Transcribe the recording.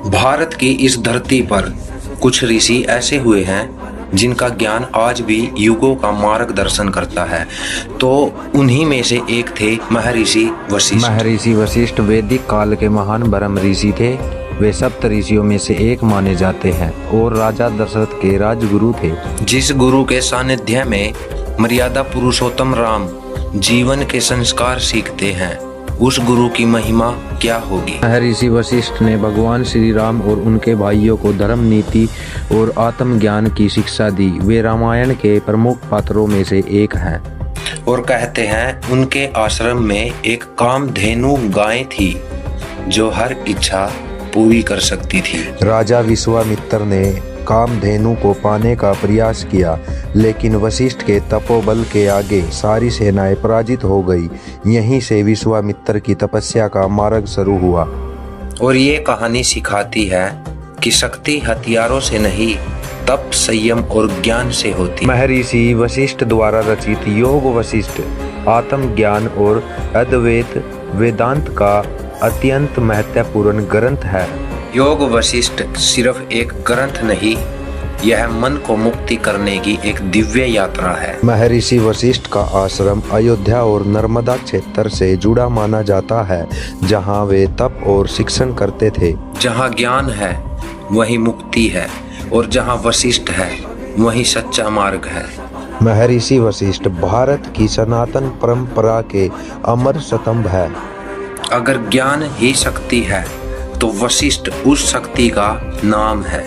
भारत की इस धरती पर कुछ ऋषि ऐसे हुए हैं जिनका ज्ञान आज भी युगों का मार्गदर्शन करता है। तो उन्हीं में से एक थे महर्षि वशिष्ठ। महर्षि वशिष्ठ वैदिक काल के महान ब्रह्म ऋषि थे। वे सप्त ऋषियों में से एक माने जाते हैं और राजा दशरथ के राजगुरु थे। जिस गुरु के सानिध्य में मर्यादा पुरुषोत्तम राम जीवन के संस्कार सीखते हैं, उस गुरु की महिमा क्या होगी। महर्षि वशिष्ठ ने भगवान श्री राम और उनके भाइयों को धर्म, नीति और आत्मज्ञान की शिक्षा दी। वे रामायण के प्रमुख पात्रों में से एक हैं। और कहते हैं उनके आश्रम में एक कामधेनु गाय थी जो हर इच्छा पूरी कर सकती थी। राजा विश्वामित्र ने कामधेनु को पाने का प्रयास किया, लेकिन वशिष्ठ के तपोबल के आगे सारी सेनाएं पराजित हो गई। यहीं से विश्वामित्र की तपस्या का मार्ग शुरू हुआ। और ये कहानी सिखाती है कि शक्ति हथियारों से नहीं, तप, संयम और ज्ञान से होती। महर्षि वशिष्ठ द्वारा रचित योग वशिष्ठ आत्मज्ञान और अद्वैत वेदांत का अत्यंत महत्वपूर्ण ग्रंथ है। योग वशिष्ठ सिर्फ एक ग्रंथ नहीं, यह मन को मुक्ति करने की एक दिव्य यात्रा है। महर्षि वशिष्ठ का आश्रम अयोध्या और नर्मदा क्षेत्र से जुड़ा माना जाता है, जहां वे तप और शिक्षण करते थे। जहां ज्ञान है वहीं मुक्ति है, और जहां वशिष्ठ है वहीं सच्चा मार्ग है। महर्षि वशिष्ठ भारत की सनातन परंपरा के अमर स्तंभ है। अगर ज्ञान ही शक्ति है तो वशिष्ठ उस शक्ति का नाम है।